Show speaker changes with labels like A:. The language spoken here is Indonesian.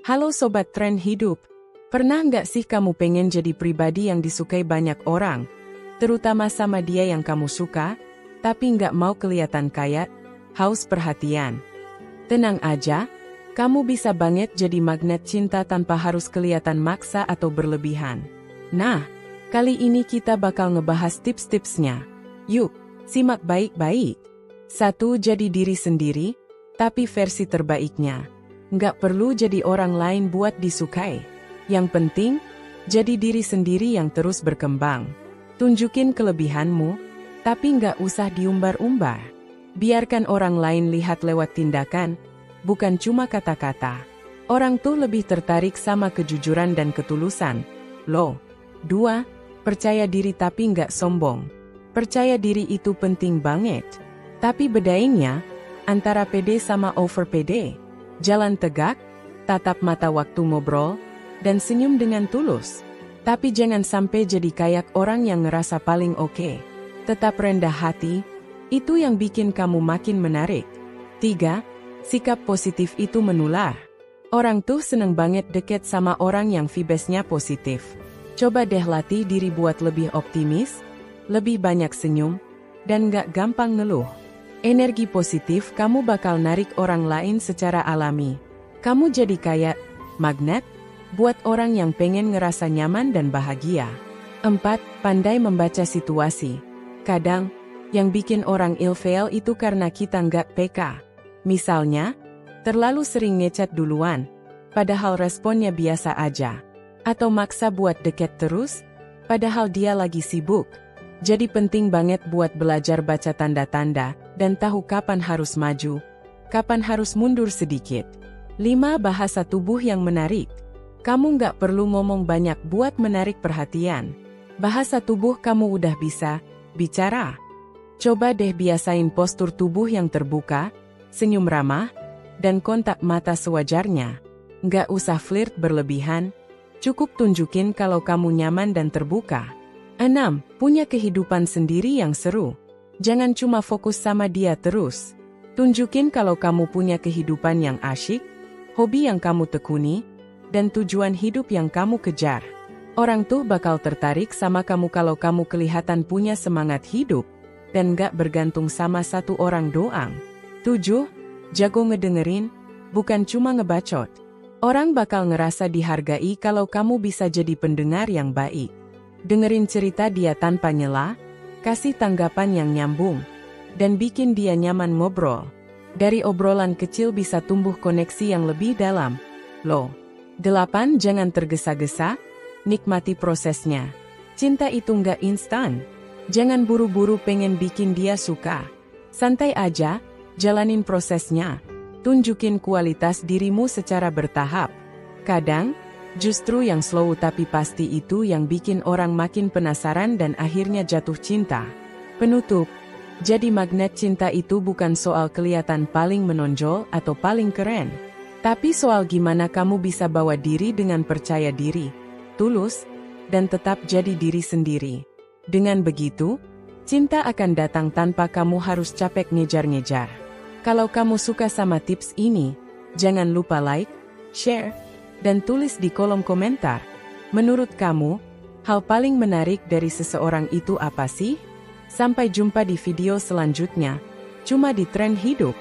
A: Halo Sobat Tren Hidup. Pernah nggak sih kamu pengen jadi pribadi yang disukai banyak orang? Terutama sama dia yang kamu suka, tapi nggak mau kelihatan kaya, haus perhatian. Tenang aja, kamu bisa banget jadi magnet cinta tanpa harus kelihatan maksa atau berlebihan. Nah, kali ini kita bakal ngebahas tips-tipsnya. Yuk, simak baik-baik. 1. Jadi diri sendiri, tapi versi terbaiknya. Nggak perlu jadi orang lain buat disukai. Yang penting, jadi diri sendiri yang terus berkembang. Tunjukin kelebihanmu, tapi nggak usah diumbar-umbar. Biarkan orang lain lihat lewat tindakan, bukan cuma kata-kata. Orang tuh lebih tertarik sama kejujuran dan ketulusan. Loh. 2. Percaya diri tapi nggak sombong. Percaya diri itu penting banget. Tapi bedainnya, antara pede sama over pede. Jalan tegak, tatap mata waktu ngobrol, dan senyum dengan tulus. Tapi jangan sampai jadi kayak orang yang ngerasa paling oke. Tetap rendah hati, itu yang bikin kamu makin menarik. 3. Sikap positif itu menular. Orang tuh seneng banget deket sama orang yang vibesnya positif. Coba deh latih diri buat lebih optimis, lebih banyak senyum, dan gak gampang ngeluh. Energi positif kamu bakal narik orang lain secara alami. Kamu jadi kayak magnet buat orang yang pengen ngerasa nyaman dan bahagia. 4. Pandai membaca situasi. Kadang, yang bikin orang ilfeel itu karena kita nggak peka. Misalnya, terlalu sering ngechat duluan, padahal responnya biasa aja. Atau maksa buat deket terus, padahal dia lagi sibuk. Jadi penting banget buat belajar baca tanda-tanda, dan tahu kapan harus maju, kapan harus mundur sedikit. 5. Bahasa tubuh yang menarik. Kamu nggak perlu ngomong banyak buat menarik perhatian. Bahasa tubuh kamu udah bisa bicara. Coba deh biasain postur tubuh yang terbuka, senyum ramah, dan kontak mata sewajarnya. Nggak usah flirt berlebihan, cukup tunjukin kalau kamu nyaman dan terbuka. 6. Punya kehidupan sendiri yang seru. Jangan cuma fokus sama dia terus. Tunjukin kalau kamu punya kehidupan yang asyik, hobi yang kamu tekuni, dan tujuan hidup yang kamu kejar. Orang tuh bakal tertarik sama kamu kalau kamu kelihatan punya semangat hidup, dan gak bergantung sama satu orang doang. 7. Jago ngedengerin, bukan cuma ngebacot. Orang bakal ngerasa dihargai kalau kamu bisa jadi pendengar yang baik. Dengerin cerita dia tanpa nyela, kasih tanggapan yang nyambung, dan bikin dia nyaman ngobrol. Dari obrolan kecil bisa tumbuh koneksi yang lebih dalam. Loh. 8. Jangan tergesa-gesa, nikmati prosesnya. Cinta itu nggak instan. Jangan buru-buru pengen bikin dia suka. Santai aja, jalanin prosesnya. Tunjukin kualitas dirimu secara bertahap. Kadang, justru yang slow tapi pasti itu yang bikin orang makin penasaran dan akhirnya jatuh cinta. Penutup, jadi magnet cinta itu bukan soal kelihatan paling menonjol atau paling keren. Tapi soal gimana kamu bisa bawa diri dengan percaya diri, tulus, dan tetap jadi diri sendiri. Dengan begitu, cinta akan datang tanpa kamu harus capek ngejar-ngejar. Kalau kamu suka sama tips ini, jangan lupa like, share, dan tulis di kolom komentar. Menurut kamu, hal paling menarik dari seseorang itu apa sih? Sampai jumpa di video selanjutnya, cuma di Tren Hidup.